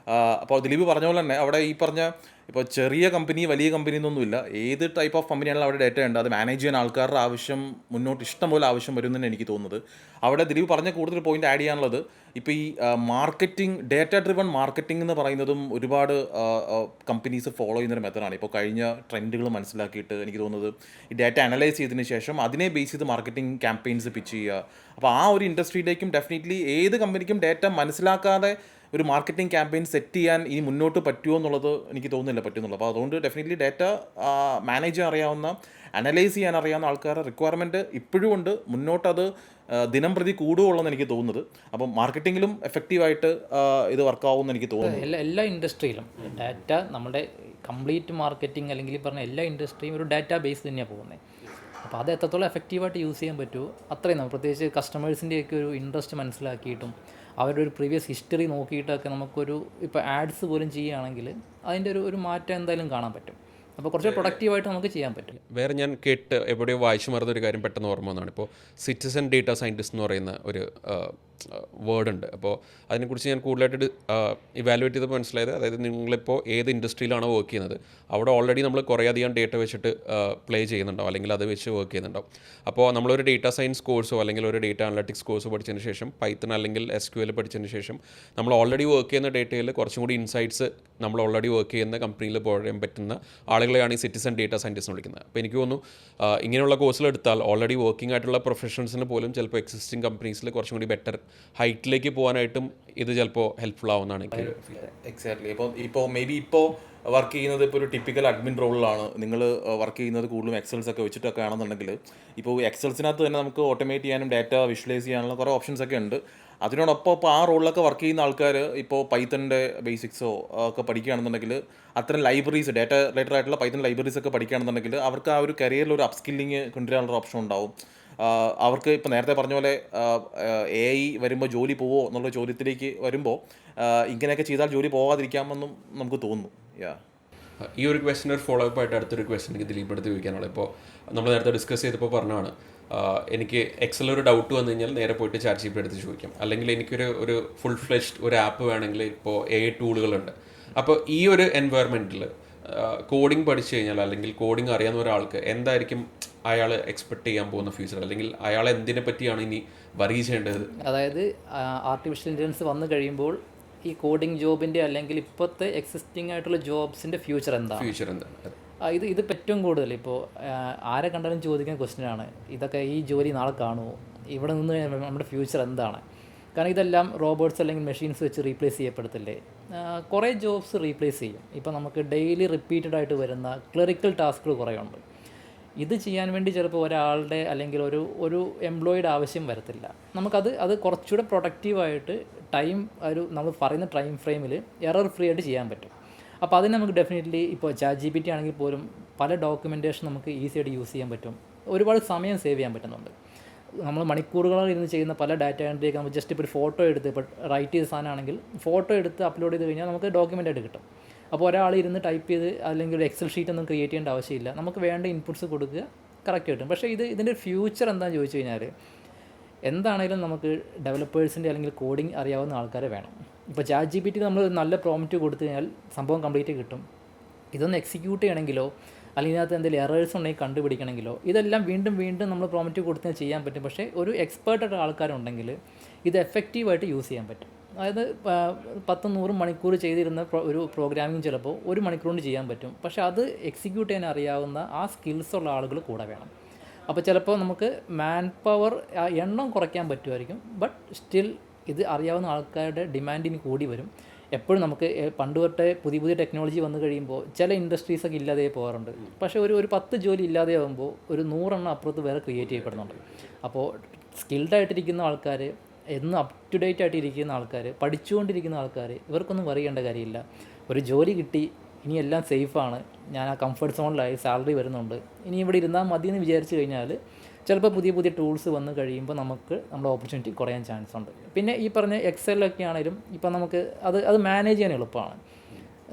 അപ്പോൾ ദിലീപ് പറഞ്ഞ പോലെ തന്നെ അവിടെ ഈ പറഞ്ഞ ഇപ്പോൾ ചെറിയ കമ്പനി വലിയ കമ്പനി എന്നൊന്നുമില്ല, ഏത് ടൈപ്പ് ഓഫ് കമ്പനിയാണെങ്കിലും അവിടെ ഡേറ്റ ഉണ്ട്. അത് മാനേജ് ചെയ്യാൻ ആൾക്കാരുടെ ആവശ്യം മുന്നോട്ട് ഇഷ്ടം പോലെ ആവശ്യം വരും എന്നാണ് എനിക്ക് തോന്നുന്നത്. അവിടെ ദിലീപ് പറഞ്ഞ കൂടുതൽ പോയിന്റ് ആഡ് ചെയ്യാനുള്ളത്, ഇപ്പോൾ ഈ മാർക്കറ്റിംഗ്, ഡേറ്റ ഡ്രിവൺ മാർക്കറ്റിംഗ് എന്ന് പറയുന്നതും ഒരുപാട് കമ്പനീസ് ഫോളോ ചെയ്യുന്നൊരു മെത്തഡാണ്. ഇപ്പോൾ കഴിഞ്ഞ ട്രെൻഡുകൾ മനസ്സിലാക്കിയിട്ട് എനിക്ക് തോന്നുന്നത് ഈ ഡേറ്റ അനലൈസ് ചെയ്തതിന് ശേഷം അതിനെ ബേസ് ചെയ്ത് മാർക്കറ്റിംഗ് ക്യാമ്പയിൻസ് പിച്ച് ചെയ്യുക. അപ്പോൾ ആ ഒരു ഇൻഡസ്ട്രിയിലേക്കും ഡെഫിനറ്റ്ലി ഏത് കമ്പനിക്കും ഡേറ്റ മനസ്സിലാക്കാതെ ഒരു മാർക്കറ്റിംഗ് ക്യാമ്പയിൻ സെറ്റ് ചെയ്യാൻ ഇനി മുന്നോട്ട് പറ്റുമോ എന്നുള്ളത് എനിക്ക് തോന്നുന്നില്ല പറ്റുന്നുള്ളൂ. അപ്പോൾ അതുകൊണ്ട് ഡെഫിനറ്റ്ലി ഡേറ്റ മാനേജ് ചെയ്യാൻ അറിയാവുന്ന, അനലൈസ് ചെയ്യാൻ അറിയാവുന്ന ആൾക്കാരുടെ റിക്വയർമെൻറ്റ് ഇപ്പോഴും ഉണ്ട്. മുന്നോട്ടത് ദിനം പ്രതി കൂടുകയുള്ളെന്ന് എനിക്ക് തോന്നുന്നത്. അപ്പം മാർക്കറ്റിങ്ങിലും എഫക്റ്റീവായിട്ട് ഇത് വർക്കാവുമെന്ന് എനിക്ക് തോന്നുന്നു. എല്ലാ ഇൻഡസ്ട്രിയിലും ഡാറ്റ, നമ്മുടെ കംപ്ലീറ്റ് മാർക്കറ്റിംഗ് അല്ലെങ്കിൽ പറഞ്ഞ എല്ലാ ഇൻഡസ്ട്രിയും ഒരു ഡാറ്റ ബേസ് തന്നെയാണ് പോകുന്നത്. അപ്പോൾ അത് എത്രത്തോളം എഫക്റ്റീവായിട്ട് യൂസ് ചെയ്യാൻ പറ്റുമോ അത്രയും നമ്മൾ, പ്രത്യേകിച്ച് കസ്റ്റമേഴ്സിൻ്റെയൊക്കെ ഒരു ഇൻട്രസ്റ്റ് മനസ്സിലാക്കിയിട്ടും അവരുടെ ഒരു പ്രീവിയസ് ഹിസ്റ്ററി നോക്കിയിട്ടൊക്കെ നമുക്കൊരു ഇപ്പോൾ ആഡ്സ് പോലും ചെയ്യുകയാണെങ്കിൽ അതിൻ്റെ ഒരു മാറ്റം എന്തായാലും കാണാൻ പറ്റും. അപ്പോൾ കുറച്ച് പ്രൊഡക്റ്റീവായിട്ട് നമുക്ക് ചെയ്യാൻ പറ്റും. വേറെ ഞാൻ എവിടെയോ വായിച്ചു മറന്നൊരു കാര്യം പെട്ടെന്ന് ഓർമ്മ വന്നതാണ്. ഇപ്പോൾ സിറ്റിസൺ ഡേറ്റ സയൻറ്റിസ്റ്റ് എന്ന് പറയുന്ന ഒരു വേർഡ് ഉണ്ട്. അപ്പോൾ അതിനെക്കുറിച്ച് ഞാൻ കൂടുതലായിട്ട് ഇവാലുവേറ്റ് ചെയ്തപ്പോൾ മനസ്സിലായത്, അതായത് നിങ്ങളിപ്പോൾ ഏത് ഇൻഡസ്ട്രിയിലാണോ വർക്ക് ചെയ്യുന്നത് അവിടെ ഓൾറെഡി നമ്മൾ കുറേയധികം ഡേറ്റ വെച്ചിട്ട് പ്ലേ ചെയ്യുന്നുണ്ടാവും, അല്ലെങ്കിൽ അത് വെച്ച് വർക്ക് ചെയ്യുന്നുണ്ടാവും. അപ്പോൾ നമ്മളൊരു ഡേറ്റ സയൻസ് കോഴ്സോ അല്ലെങ്കിൽ ഒരു ഡേറ്റ അനലറ്റിക്സ് കോഴ്സോ പഠിച്ചതിന് ശേഷം, പൈത്തൺ അല്ലെങ്കിൽ SQL പഠിച്ചതിന് ശേഷം നമ്മൾ ഓൾറെഡി വർക്ക് ചെയ്യുന്ന ഡേറ്റയിൽ കുറച്ചും കൂടി ഇൻസൈറ്റ്സ് നമ്മൾ ഓൾറെഡി വർക്ക് ചെയ്യുന്ന കമ്പനിയിൽ പോകാൻ പറ്റുന്ന ആളുകളെയാണ് ഈ സിറ്റിസൺ ഡേറ്റ സയൻറ്റിസ്റ്റ് എന്ന് വിളിക്കുന്നത്. അപ്പോൾ എനിക്ക് തോന്നുന്നു ഇങ്ങനെയുള്ള കോഴ്സിലെടുത്താൽ ഓൾറെഡി വർക്കിംഗ് ആയിട്ടുള്ള പ്രൊഫഷണൽസിന് പോലും ചിലപ്പോൾ എക്സിസ്റ്റിംഗ് കമ്പനീസിൽ കുറച്ചും കൂടി ബെറ്റർ ഹൈറ്റിലേക്ക് പോകാനായിട്ടും ഇത് ചിലപ്പോൾ ഹെൽപ്ഫുൾ ആവുന്നതാണ് എനിക്ക്. എക്സാക്ട്ലി. ഇപ്പോൾ മേ ബി ഇപ്പോൾ വർക്ക് ചെയ്യുന്നത് ഇപ്പോൾ ഒരു ടിപ്പിക്കൽ അഡ്മിൻ റോളിലാണ് നിങ്ങൾ വർക്ക് ചെയ്യുന്നത്, കൂടുതലും എക്സൽസ് ഒക്കെ വെച്ചിട്ടൊക്കെ ആണെന്നുണ്ടെങ്കിൽ ഇപ്പോൾ എക്സൽസിനകത്ത് തന്നെ നമുക്ക് ഓട്ടോമേറ്റ് ചെയ്യാനും ഡാറ്റ വിഷ്വലൈസ് ചെയ്യാനുള്ള കുറേ ഓപ്ഷൻസ് ഒക്കെ ഉണ്ട്. അതിനോടൊപ്പം ഇപ്പോൾ ആ റോളിലൊക്കെ വർക്ക് ചെയ്യുന്ന ആൾക്കാർ ഇപ്പോൾ പൈത്തണിൻ്റെ ബേസിക്സോ ഒക്കെ പഠിക്കുകയാണെന്നുണ്ടെങ്കിൽ അത്തരം ലൈബ്രറീസ് ഡാറ്റ റിലേറ്റഡ് ആയിട്ടുള്ള പൈത്തൺ ലൈബ്രറീസ് ഒക്കെ പഠിക്കുകയാണെന്നുണ്ടെങ്കിൽ അവർക്ക് ആ ഒരു കരിയറിൽ ഒരു അപ്സ്കില്ലിങ് കൊണ്ടുവരാനുള്ള ഓപ്ഷൻ ഉണ്ടാവും. അവർക്ക് ഇപ്പോൾ നേരത്തെ പറഞ്ഞ പോലെ AI വരുമ്പോൾ ജോലി പോവോ എന്നുള്ള ചോദ്യത്തിലേക്ക് വരുമ്പോൾ ഇങ്ങനെയൊക്കെ ചെയ്താൽ ജോലി പോകാതിരിക്കാമെന്നും നമുക്ക് തോന്നുന്നു. ഈ ഒരു ക്വസ്റ്റിന് ഒരു ഫോളോ അപ്പ് ആയിട്ട് അടുത്തൊരു ക്വസ്റ്റൻ എനിക്ക് ദിലീപ് എടുത്ത് ചോദിക്കാനുള്ളത്. ഇപ്പോൾ നമ്മൾ നേരത്തെ ഡിസ്കസ് ചെയ്തപ്പോൾ പറഞ്ഞാണ് എനിക്ക് എക്സൽ ഒരു ഡൗട്ട് വന്നു കഴിഞ്ഞാൽ നേരെ പോയിട്ട് ചാറ്റ് ജിപിടി എടുത്ത് ചോദിക്കാം, അല്ലെങ്കിൽ എനിക്കൊരു ഫുൾ ഫ്ലെഷ്ഡ് ഒരു ആപ്പ് വേണമെങ്കിൽ ഇപ്പോൾ AI ടൂളുകളുണ്ട്. അപ്പോൾ ഈ ഒരു എൻവയറമെൻറ്റിൽ കോഡിങ് പഠിച്ചു കഴിഞ്ഞാൽ അല്ലെങ്കിൽ കോഡിങ് അറിയാവുന്ന ഒരാൾക്ക് എന്തായിരിക്കും അയാൾ എക്സ്പെക്ട് ചെയ്യാൻ പോകുന്ന ഫ്യൂച്ചർ, അല്ലെങ്കിൽ അയാൾ എന്തിനെ പറ്റിയാണ് ഇനി വറി ചെയ്യേണ്ടത്? അതായത് ആർട്ടിഫിഷ്യൽ ഇൻ്റലിജൻസ് വന്നു കഴിയുമ്പോൾ ഈ കോഡിംഗ് ജോബിൻ്റെ അല്ലെങ്കിൽ ഇപ്പോഴത്തെ എക്സിസ്റ്റിംഗ് ആയിട്ടുള്ള ജോബ്സിൻ്റെ ഫ്യൂച്ചർ എന്താണ്? ഇത് ഏറ്റവും കൂടുതൽ ഇപ്പോൾ ആരെ കണ്ടാലും ചോദിക്കുന്ന ക്വസ്റ്റ്യനാണ്. ഇതൊക്കെ ഈ ജോലി നാളെ കാണുമോ, ഇവിടെ നിന്ന് നമ്മുടെ ഫ്യൂച്ചർ എന്താണ്? കാരണം ഇതെല്ലാം റോബോട്ട്സ് അല്ലെങ്കിൽ മെഷീൻസ് വെച്ച് റീപ്ലേസ് ചെയ്യപ്പെടത്തില്ലേ? കുറേ ജോബ്സ് റീപ്ലേസ് ചെയ്യും. ഇപ്പോൾ നമുക്ക് ഡെയിലി റിപ്പീറ്റഡ് ആയിട്ട് വരുന്ന ക്ലറിക്കൽ ടാസ്കുകൾ കുറേ ഉണ്ട്. ഇത് ചെയ്യാൻ വേണ്ടി ചിലപ്പോൾ ഒരാളുടെ അല്ലെങ്കിൽ ഒരു എംപ്ലോയിയുടെ ആവശ്യം വരത്തില്ല. അത് കുറച്ചുകൂടെ പ്രൊഡക്റ്റീവായിട്ട് നമ്മൾ പറയുന്ന ടൈം ഫ്രെയിമിൽ എറർ ഫ്രീ ആയിട്ട് ചെയ്യാൻ പറ്റും. അപ്പോൾ അതിന് നമുക്ക് ഡെഫിനറ്റ്ലി ഇപ്പോൾ ചാറ്റ് GPT ആണെങ്കിൽ പോലും പല ഡോക്യുമെൻറ്റേഷൻ നമുക്ക് ഈസി ആയിട്ട് യൂസ് ചെയ്യാൻ പറ്റും. ഒരുപാട് സമയം സേവ് ചെയ്യാൻ പറ്റുന്നുണ്ട്. നമ്മൾ മണിക്കൂറുകളാൽ ഇരുന്ന് ചെയ്യുന്ന പല ഡാറ്റ എൻട്രിയൊക്കെ നമുക്ക് ജസ്റ്റ് ഇപ്പോൾ ഒരു ഫോട്ടോ എടുത്ത് ഇപ്പോൾ റൈറ്റ് ചെയ്ത സാധനമാണെങ്കിൽ ഫോട്ടോ എടുത്ത് അപ്ലോഡ് ചെയ്ത് കഴിഞ്ഞാൽ നമുക്ക് ഡോക്യുമെൻ്റ് ആയിട്ട് കിട്ടും. അപ്പോൾ ഒരാൾ ഇരുന്ന് ടൈപ്പ് ചെയ്ത് അല്ലെങ്കിൽ ഒരു എക്സൽ ഷീറ്റ് ഒന്നും ക്രിയേറ്റ് ചെയ്യേണ്ട ആവശ്യമില്ല. നമുക്ക് വേണ്ട ഇൻപുട്സ് കൊടുക്കുക, കറക്റ്റ് കിട്ടും. പക്ഷേ ഇതിൻ്റെ ഫ്യൂച്ചർ എന്താണെന്ന് ചോദിച്ചു കഴിഞ്ഞാൽ എന്താണെങ്കിലും നമുക്ക് ഡെവലപ്പേഴ്സിൻ്റെ അല്ലെങ്കിൽ കോഡിങ് അറിയാവുന്ന ആൾക്കാരെ വേണം. ഇപ്പോൾ ചാറ്റ് GPT നമ്മൾ നല്ല പ്രോംപ്റ്റ് കൊടുത്തു കഴിഞ്ഞാൽ സംഭവം കംപ്ലീറ്റ് കിട്ടും. ഇതൊന്ന് എക്സിക്യൂട്ട് ചെയ്യണമെങ്കിലോ അല്ലെങ്കിൽ ഇതിനകത്ത് എന്തെങ്കിലും എറേഴ്സ് ഉണ്ടെങ്കിൽ കണ്ടുപിടിക്കണമെങ്കിലോ ഇതെല്ലാം വീണ്ടും നമ്മൾ പ്രോംപ്റ്റ് കൊടുത്താൽ ചെയ്യാൻ പറ്റും. പക്ഷേ ഒരു എക്സ്പേർട്ടായിട്ട് ആൾക്കാരുണ്ടെങ്കിൽ ഇത് എഫക്റ്റീവായിട്ട് യൂസ് ചെയ്യാൻ പറ്റും. അതായത് 10-100 മണിക്കൂർ ചെയ്തിരുന്ന ഒരു പ്രോഗ്രാമിങ് ചിലപ്പോൾ 1 മണിക്കൂർ കൊണ്ട് ചെയ്യാൻ പറ്റും. പക്ഷേ അത് എക്സിക്യൂട്ട് ചെയ്യാൻ അറിയാവുന്ന ആ സ്കിൽസുള്ള ആളുകൾ കൂടെ വേണം. അപ്പോൾ ചിലപ്പോൾ നമുക്ക് മാൻ പവർ എണ്ണം കുറയ്ക്കാൻ പറ്റുമായിരിക്കും, ബട്ട് സ്റ്റിൽ ഇത് അറിയാവുന്ന ആൾക്കാരുടെ ഡിമാൻഡിന് കൂടി വരും. എപ്പോഴും നമുക്ക് പണ്ട് തൊട്ടേ പുതിയ ടെക്നോളജി വന്നു കഴിയുമ്പോൾ ചില ഇൻഡസ്ട്രീസൊക്കെ ഇല്ലാതെ പോകാറുണ്ട്. പക്ഷേ ഒരു 10 ജോലി ഇല്ലാതെ ആകുമ്പോൾ ഒരു 100 അപ്പുറത്ത് വേറെ ക്രിയേറ്റ് ചെയ്യപ്പെടുന്നുണ്ട്. അപ്പോൾ സ്കിൽഡായിട്ടിരിക്കുന്ന ആൾക്കാർ, എന്നും അപ് ടു ഡേറ്റ് ആയിട്ടിരിക്കുന്ന ആൾക്കാർ, പഠിച്ചുകൊണ്ടിരിക്കുന്ന ആൾക്കാർ, ഇവർക്കൊന്നും പറയേണ്ട കാര്യമില്ല. ഒരു ജോലി കിട്ടി, ഇനി എല്ലാം സേഫാണ്, ഞാൻ ആ കംഫർട്ട് സോണിലായി, സാലറി വരുന്നുണ്ട്, ഇനി ഇവിടെ ഇരുന്നാൽ മതി എന്ന് വിചാരിച്ചു കഴിഞ്ഞാൽ ചിലപ്പോൾ പുതിയ ടൂൾസ് വന്നു കഴിയുമ്പോൾ നമ്മുടെ ഓപ്പർച്യൂണിറ്റി കുറയാൻ ചാൻസ് ഉണ്ട്. പിന്നെ ഈ പറഞ്ഞ എക്സലൊക്കെ ആണെങ്കിലും ഇപ്പം നമുക്ക് അത് മാനേജ് ചെയ്യാൻ എളുപ്പമാണ്.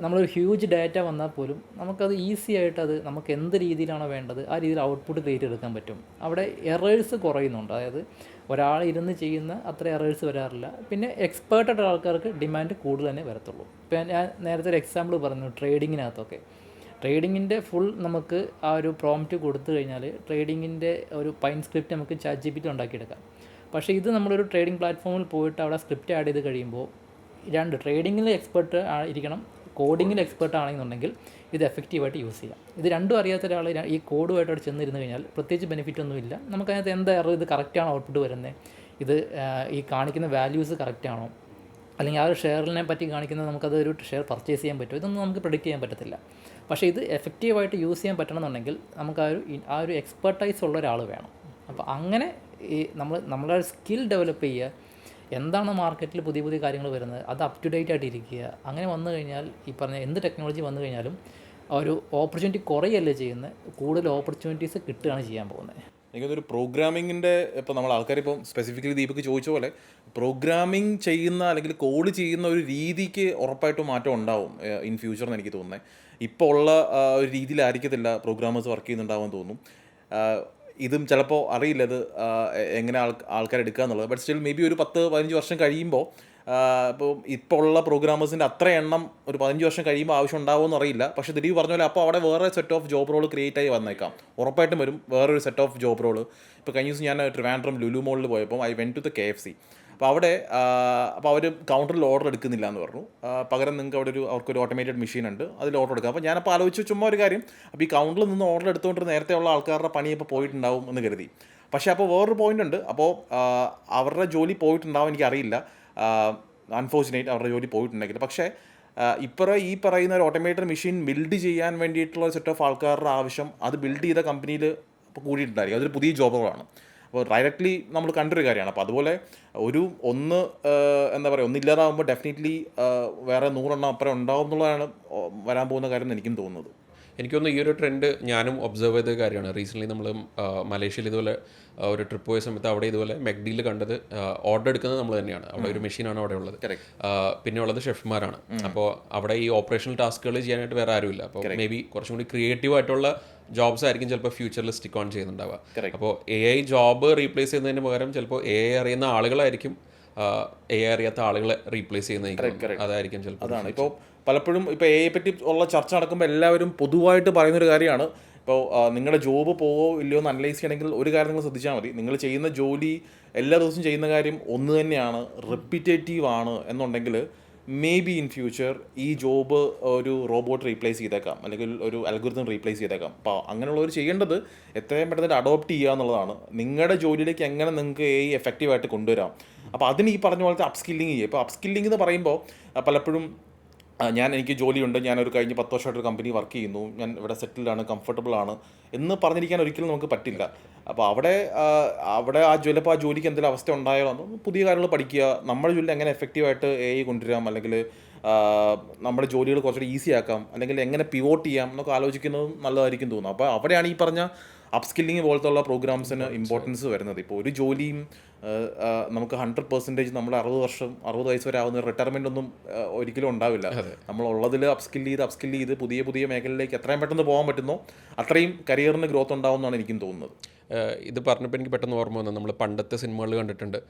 നമ്മളൊരു ഹ്യൂജ് ഡാറ്റ വന്നാൽ പോലും നമുക്കത് ഈസി ആയിട്ട് നമുക്ക് എന്ത് രീതിയിലാണോ വേണ്ടത് ആ രീതിയിൽ ഔട്ട്പുട്ട് ക്രിയേറ്റ് എടുക്കാൻ പറ്റും. അവിടെ എറേഴ്സ് കുറയുന്നുണ്ട്. അതായത് ഒരാൾ ഇരുന്ന് ചെയ്യുന്ന അത്ര എറേഴ്സ് വരാറില്ല. പിന്നെ എക്സ്പേർട്ടായിട്ടുള്ള ആൾക്കാർക്ക് ഡിമാൻഡ് കൂടുതൽ തന്നെ വരത്തുള്ളൂ. ഇപ്പം ഞാൻ നേരത്തെ ഒരു എക്സാമ്പിൾ പറഞ്ഞു, ട്രേഡിങ്ങിനകത്തൊക്കെ ട്രേഡിങ്ങിൻ്റെ ഫുൾ നമുക്ക് ആ ഒരു പ്രോംപ്റ്റ് കൊടുത്തു കഴിഞ്ഞാൽ ട്രേഡിങ്ങിൻ്റെ ഒരു പൈൻ സ്ക്രിപ്റ്റ് നമുക്ക് ചാറ്റ് GPT ഉണ്ടാക്കിയെടുക്കാം. പക്ഷേ ഇത് നമ്മളൊരു ട്രേഡിംഗ് പ്ലാറ്റ്ഫോമിൽ പോയിട്ട് അവിടെ സ്ക്രിപ്റ്റ് ആഡ് ചെയ്ത് കഴിയുമ്പോൾ ട്രേഡിങ്ങിൽ എക്സ്പെർട്ട് ഇരിക്കണം, കോഡിങ്ങിൽ എക്സ്പെർട്ട് ആണെന്നുണ്ടെങ്കിൽ ഇത് എഫക്റ്റീവായിട്ട് യൂസ് ചെയ്യാം. ഇത് രണ്ടും അറിയാത്ത ഒരാൾ ഈ കോഡുമായിട്ട് അവിടെ ചെന്നിരുന്നു കഴിഞ്ഞാൽ പ്രത്യേകിച്ച് ബെനിഫിറ്റ് ഒന്നുമില്ല. നമുക്കതിനകത്ത് എന്താ ഇത് കറക്റ്റാണോ ഔട്ട്പുട്ട് വരുന്നത്, ഇത് ഈ കാണിക്കുന്ന വാല്യൂസ് കറക്റ്റാണോ, അല്ലെങ്കിൽ ആ ഒരു ഷെയറിനെ പറ്റി കാണിക്കുന്നത് നമുക്കത് ഒരു ഷെയർ പർച്ചേസ് ചെയ്യാൻ പറ്റുമോ, ഇതൊന്നും നമുക്ക് പ്രെഡിക്റ്റ് ചെയ്യാൻ പറ്റത്തില്ല. പക്ഷേ ഇത് എഫക്റ്റീവായിട്ട് യൂസ് ചെയ്യാൻ പറ്റണമെന്നുണ്ടെങ്കിൽ നമുക്ക് ആ ഒരു എക്സ്പെർട്ടൈസ് ഉള്ള ഒരാൾ വേണം. അപ്പോൾ അങ്ങനെ ഈ നമ്മളെ സ്കിൽ ഡെവലപ്പ് ചെയ്യുക, എന്താണ് മാർക്കറ്റിൽ പുതിയ കാര്യങ്ങൾ വരുന്നത് അത് അപ് ടു ഡേറ്റ് ആയിട്ട് ഇരിക്കുക. അങ്ങനെ വന്നു കഴിഞ്ഞാൽ ഈ പറഞ്ഞ എന്ത് ടെക്നോളജി വന്നു കഴിഞ്ഞാലും ഒരു ഓപ്പർച്യൂണിറ്റി കുറയല്ലേ ചെയ്യുന്നത്, കൂടുതൽ ഓപ്പർച്യൂണിറ്റീസ് കിട്ടുകയാണ് ചെയ്യാൻ പോകുന്നത്. എനിക്കൊരു പ്രോഗ്രാമിങ്ങിൻ്റെ ഇപ്പോൾ നമ്മൾ ആൾക്കാരിപ്പം സ്പെസിഫിക്കലി ദീപക് ചോദിച്ച പോലെ പ്രോഗ്രാമിംഗ് ചെയ്യുന്ന അല്ലെങ്കിൽ കോഡ് ചെയ്യുന്ന ഒരു രീതിക്ക് ഉറപ്പായിട്ടും മാറ്റം ഉണ്ടാവും ഇൻ ഫ്യൂച്ചർ എന്ന് എനിക്ക് തോന്നുന്നത്. ഇപ്പോൾ ഉള്ള ഒരു രീതിയിലായിരിക്കത്തില്ല പ്രോഗ്രാമേഴ്സ് വർക്ക് ചെയ്യുന്നുണ്ടാവുമെന്ന് തോന്നും. ഇതും ചിലപ്പോൾ അറിയില്ല ഇത് എങ്ങനെ ആൾക്കാരെടുക്കുക എന്നുള്ളത്. ബട്ട് സ്റ്റിൽ മേ ബി ഒരു 10-15 വർഷം കഴിയുമ്പോൾ ഇപ്പോൾ ഉള്ള പ്രോഗ്രാമേഴ്സിൻ്റെ അത്ര എണ്ണം ഒരു 15 വർഷം കഴിയുമ്പോൾ ആവശ്യം ഉണ്ടാവുമെന്ന് അറിയില്ല. പക്ഷേ ദിലീപ് പറഞ്ഞ പോലെ അപ്പോൾ അവിടെ വേറെ set of job role create ആയി വന്നേക്കാം, ഉറപ്പായിട്ടും വരും വേറൊരു സെറ്റ് ഓഫ് ജോബ് റോൾ. ഇപ്പോൾ കഴിഞ്ഞ ദിവസം ഞാൻ ട്രിവാൻഡ്രം ലുലു മോളിൽ പോയപ്പോൾ I went to the KFC. അപ്പോൾ അവിടെ അവർ കൗണ്ടറിൽ ഓർഡർ എടുക്കുന്നില്ല എന്ന് പറഞ്ഞു. പകരം നിങ്ങൾക്ക് അവിടെ അവർക്കൊരു ഓട്ടോമേറ്റഡ് മെഷീൻ ഉണ്ട്, അതിൽ ഓർഡർ എടുക്കാം. അപ്പോൾ ഞാനപ്പോൾ ആലോചിച്ച് ചുമ്മാ ഒരു കാര്യം, അപ്പോൾ ഈ കൗണ്ടറിൽ നിന്ന് ഓർഡർ എടുത്തുകൊണ്ട് നേരത്തെ ഉള്ള ആൾക്കാരുടെ പണി ഇപ്പോൾ പോയിട്ടുണ്ടാവും എന്ന് കരുതി. പക്ഷേ അപ്പോൾ വേറൊരു പോയിൻ്റ് ഉണ്ട്. അപ്പോൾ അവരുടെ ജോലി പോയിട്ടുണ്ടാവും, എനിക്കറിയില്ല, അൺഫോർച്ചുനേറ്റ് അവരുടെ ജോലി പോയിട്ടുണ്ടെങ്കിൽ. പക്ഷേ ഈ പറയുന്ന ഒരു ഓട്ടോമേറ്റഡ് മെഷീൻ ബിൽഡ് ചെയ്യാൻ വേണ്ടിയിട്ടുള്ള സെറ്റ് ഓഫ് ആൾക്കാരുടെ ആവശ്യം അത് ബിൽഡ് ചെയ്ത കമ്പനിയിൽ ഇപ്പോൾ കൂടിയിട്ടുണ്ടായിരിക്കും. അതൊരു പുതിയ ജോബുകളാണ്. അപ്പോൾ ഡയറക്റ്റ്ലി നമ്മൾ കണ്ടൊരു കാര്യമാണ്. അപ്പോൾ അതുപോലെ എന്താ പറയുക, ഒന്നില്ലാതാകുമ്പോൾ ഡെഫിനറ്റ്ലി വേറെ 100 അപ്പുറം ഉണ്ടാവും എന്നുള്ളതാണ് വരാൻ പോകുന്ന കാര്യം എന്ന് എനിക്കും തോന്നുന്നത്. എനിക്ക് തോന്നുന്നു ഈ ഒരു ട്രെൻഡ് ഞാനും ഒബ്സർവ് ചെയ്ത കാര്യമാണ്. റീസെൻ്റ്ലി നമ്മൾ മലേഷ്യയിൽ ഇതുപോലെ ഒരു ട്രിപ്പ് പോയ സമയത്ത് അവിടെ ഇതുപോലെ മെക്ഡിയിൽ കണ്ടത് ഓർഡർ എടുക്കുന്നത് നമ്മൾ തന്നെയാണ്. അവിടെ ഒരു മെഷീനാണ് അവിടെ ഉള്ളത്. പിന്നെ ഉള്ളത് ഷെഫ്മാരാണ്. അപ്പോൾ അവിടെ ഈ ഓപ്പറേഷണൽ ടാസ്കുകൾ ചെയ്യാനായിട്ട് വേറെ ആരുമില്ല. അപ്പോൾ മേ ബി കുറച്ചും കൂടി ക്രിയേറ്റീവ് ആയിട്ടുള്ള ജോബ്സ് ആയിരിക്കും ചിലപ്പോൾ ഫ്യൂച്ചറിൽ സ്റ്റിക്ക് ഓൺ ചെയ്യുന്നുണ്ടാവുക. അപ്പോൾ AI ജോബ് റീപ്ലേസ് ചെയ്യുന്നതിന് പകരം ചിലപ്പോൾ AI അറിയുന്ന ആളുകളായിരിക്കും AI അറിയാത്ത ആളുകളെ റീപ്ലേസ് ചെയ്യുന്നത്. അതായിരിക്കും ചിലപ്പോൾ. അതാണ് ഇപ്പോൾ പലപ്പോഴും ഇപ്പോൾ AI പറ്റി ഉള്ള ചർച്ച നടക്കുമ്പോൾ എല്ലാവരും പൊതുവായിട്ട് പറയുന്നൊരു കാര്യമാണ്, ഇപ്പോൾ നിങ്ങളുടെ ജോബ് പോവോ ഇല്ലയോ എന്ന് അനലൈസ് ചെയ്യണമെങ്കിൽ ഒരു കാര്യം നിങ്ങൾ ശ്രദ്ധിച്ചാൽ മതി. നിങ്ങൾ ചെയ്യുന്ന ജോലി എല്ലാ ദിവസവും ചെയ്യുന്ന കാര്യം ഒന്ന് തന്നെയാണ്, റിപ്പീറ്റേറ്റീവ് ആണ് എന്നുണ്ടെങ്കിൽ മേ ബി ഇൻ ഫ്യൂച്ചർ ഈ ജോബ് ഒരു റോബോട്ട് റീപ്ലേസ് ചെയ്തേക്കാം, അല്ലെങ്കിൽ ഒരു അൽഗോരിതം റീപ്ലേസ് ചെയ്തേക്കാം. അപ്പോൾ അങ്ങനെയുള്ളവർ ചെയ്യേണ്ടത് എത്രയും പെട്ടെന്ന് അഡോപ്റ്റ് ചെയ്യുക എന്നുള്ളതാണ്. നിങ്ങളുടെ ജോലിയിലേക്ക് എങ്ങനെ നിങ്ങൾക്ക് AI എഫക്റ്റീവായിട്ട് കൊണ്ടുവരാം. അപ്പോൾ അതിന് ഈ പറഞ്ഞ പോലത്തെ അപ്സ്കില്ലിങ് ചെയ്യുക. ഇപ്പോൾ അപ്സ്കില്ലിംഗ് എന്ന് പറയുമ്പോൾ പലപ്പോഴും എനിക്ക് ജോലിയുണ്ട്, ഞാനൊരു കഴിഞ്ഞ് 10 വർഷമായിട്ടൊരു കമ്പനി വർക്ക് ചെയ്യുന്നു, ഞാൻ ഇവിടെ സെറ്റിൽഡാണ്, കംഫർട്ടബിൾ ആണ് എന്ന് പറഞ്ഞിരിക്കാൻ ഒരിക്കലും നമുക്ക് പറ്റില്ല. അപ്പോൾ അവിടെ ചിലപ്പോൾ ആ ജോലിക്ക് എന്തെങ്കിലും അവസ്ഥ ഉണ്ടായാലോ പുതിയ കാര്യങ്ങൾ പഠിക്കുക, നമ്മുടെ ജോലി എങ്ങനെ എഫക്റ്റീവായിട്ട് AI കൊണ്ടുവരാം, അല്ലെങ്കിൽ നമ്മുടെ ജോലികൾ കുറച്ചുകൂടി ഈസി ആക്കാം, അല്ലെങ്കിൽ എങ്ങനെ പിവോട്ട് ചെയ്യാം എന്നൊക്കെ ആലോചിക്കുന്നതും നല്ലതായിരിക്കും തോന്നുന്നു. അപ്പോൾ അവിടെയാണ് ഈ പറഞ്ഞ അപ്സ്കില്ലിങ് പോലത്തുള്ള പ്രോഗ്രാംസിന് ഇമ്പോർട്ടൻസ് വരുന്നത്. ഇപ്പോൾ ഒരു ജോലിയും നമുക്ക് 100% നമ്മൾ 60 വയസ്സ് വരെ ആവുന്ന റിട്ടയർമെൻ്റ് ഒന്നും ഒരിക്കലും ഉണ്ടാവില്ല. നമ്മളുള്ളതിൽ അപ്സ്കിൽ ചെയ്ത് പുതിയ മേഖലയിലേക്ക് എത്രയും പെട്ടെന്ന് പോകാൻ പറ്റുന്നോ അത്രയും കരിയറിന് ഗ്രോത്ത് ഉണ്ടാവുമെന്നാണ് എനിക്കും തോന്നുന്നത്. ഇത് പറഞ്ഞപ്പോൾ എനിക്ക് പെട്ടെന്ന് ഓർമ്മ വന്നത്, നമ്മൾ പണ്ടത്തെ സിനിമകളിൽ കണ്ടിട്ടുണ്ട്.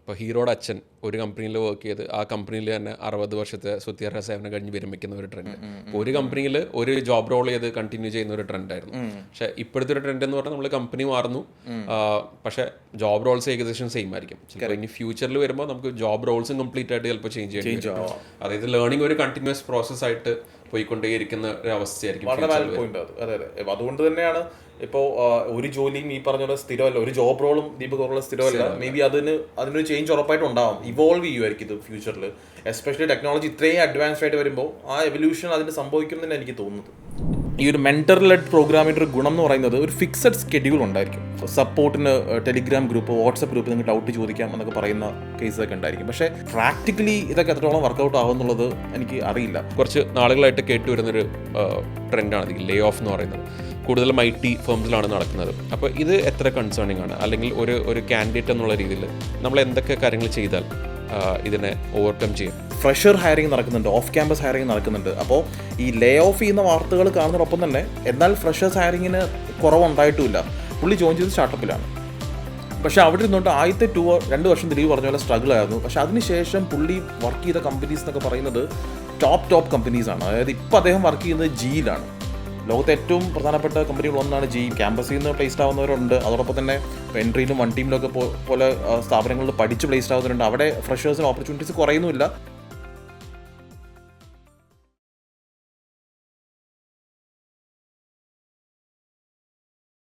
ഇപ്പോൾ ഹീറോയുടെ അച്ഛൻ ഒരു കമ്പനിയിൽ വർക്ക് ചെയ്ത് ആ കമ്പനിയിൽ തന്നെ 60 വർഷത്തെ സ്വത്യാർഹ സേവനം കഴിഞ്ഞ് വിരമിക്കുന്ന ഒരു ട്രെൻഡ്. ഒരു കമ്പനിയിൽ ഒരു ജോബ് റോൾ ചെയ്ത് കണ്ടിന്യൂ ചെയ്യുന്ന ഒരു ട്രെൻഡായിരുന്നു. പക്ഷേ ഇപ്പോഴത്തെ ഒരു ട്രെൻഡ് എന്ന് പറഞ്ഞാൽ നമ്മൾ കമ്പനി മാറുന്നു, പക്ഷേ ജോബ് റോൾസ് ഏകദേശം സെയിം ആയിരിക്കും. ചിലപ്പോൾ ഇനി ഫ്യൂച്ചറിൽ വരുമ്പോൾ നമുക്ക് ജോബ് റോൾസും കംപ്ലീറ്റ് ആയിട്ട് ചിലപ്പോൾ ചേഞ്ച് ചെയ്യും. അതായത് ലേണിംഗ് ഒരു കണ്ടിന്യൂസ് പ്രോസസ് ആയിട്ട് പോയിക്കൊണ്ടേയിരിക്കുന്ന ഒരു അവസ്ഥയായിരിക്കും. അതുകൊണ്ട് തന്നെയാണ് ഇപ്പോൾ ഒരു ജോലിയും ഈ പറഞ്ഞ പോലെ സ്ഥിരമല്ല, ഒരു ജോബ് റോളും ദീപക് സ്ഥിരമല്ല. മേ ബി അതിനൊരു ചേഞ്ച് ഉറപ്പായിട്ട് ഉണ്ടാവും, ഇവോൾവ് ചെയ്യുമായിരിക്കും ഇത് ഫ്യൂച്ചറിൽ. എസ്പെഷ്യലി ടെക്നോളജി ഇത്രയും അഡ്വാൻസ്ഡ് ആയിട്ട് വരുമ്പോൾ ആ എവല്യൂഷൻ അതിന് സംഭവിക്കുമെന്ന് എനിക്ക് തോന്നുന്നത്. ഈ ഒരു മെന്റർ ലെഡ് പ്രോഗ്രാമിൻ്റെ ഒരു ഗുണം എന്ന് പറയുന്നത് ഒരു ഫിക്സഡ് സ്കെഡ്യൂൾ ഉണ്ടായിരിക്കും. സപ്പോർട്ടിന് ടെലിഗ്രാം ഗ്രൂപ്പ്, വാട്സപ്പ് ഗ്രൂപ്പ് നിങ്ങൾക്ക് ഡൗട്ട് ചോദിക്കാം എന്നൊക്കെ പറയുന്ന കേസൊക്കെ ഉണ്ടായിരിക്കും. പക്ഷേ പ്രാക്ടിക്കലി ഇതൊക്കെ എത്രത്തോളം വർക്കൗട്ട് ആകുമെന്നുള്ളത് എനിക്ക് അറിയില്ല. കുറച്ച് നാളുകളായിട്ട് കേട്ടുവരുന്നൊരു ട്രെൻഡാണ് ഈ ലേ ഓഫ് എന്ന് പറയുന്നത്. കൂടുതലും IT ഫേംസിലാണ് നടക്കുന്നത്. അപ്പോൾ ഇത് എത്ര കൺസേണിംഗ് ആണ്, അല്ലെങ്കിൽ ഒരു കാൻഡിഡേറ്റ് എന്നുള്ള രീതിയിൽ നമ്മൾ എന്തൊക്കെ കാര്യങ്ങൾ ചെയ്താൽ ഇതിനെ ഓവർകം ചെയ്യും? ഫ്രഷർ ഹയറിംഗ് നടക്കുന്നുണ്ട്, ഓഫ് ക്യാമ്പസ് ഹയറിംഗ് നടക്കുന്നുണ്ട്. അപ്പോൾ ഈ ലേ ഓഫ് ചെയ്യുന്ന വാർത്തകൾ കാണുന്നതിനൊപ്പം തന്നെ എന്നാൽ ഫ്രഷേഴ്സ് ഹയറിങ്ങിന് കുറവുണ്ടായിട്ടുമില്ല. പുള്ളി ജോയിൻ ചെയ്ത് സ്റ്റാർട്ടപ്പിലാണ്. പക്ഷേ അവിടെ ഇരുന്നുകൊണ്ട് ആദ്യത്തെ 2 വർഷം ദിലീപ് പറഞ്ഞ പോലെ സ്ട്രഗിൾ ആയിരുന്നു. പക്ഷേ അതിനുശേഷം പുള്ളി വർക്ക് ചെയ്ത കമ്പനീസ് എന്നൊക്കെ പറയുന്നത് ടോപ്പ് കമ്പനീസാണ്. അതായത് ഇപ്പോൾ അദ്ദേഹം വർക്ക് ചെയ്യുന്നത് ജിയിലാണ്. ലോകത്തെ ഏറ്റവും പ്രധാനപ്പെട്ട കമ്പനികളൊന്നാണ് ജി. ക്യാമ്പസിൽ നിന്ന് പ്ലേസ്ഡ് ആവുന്നവരുണ്ട്, അതോടൊപ്പം തന്നെ എൻട്രിയിലും വൺ ടീമിലൊക്കെ പോലെ സ്ഥാപനങ്ങളിൽ പഠിച്ച് പ്ലേസ്ഡ് ആവുന്നവരുണ്ട്. അവിടെ ഫ്രഷേഴ്സിന് ഓപ്പർച്യൂണിറ്റീസ് കുറയുന്നുമില്ല.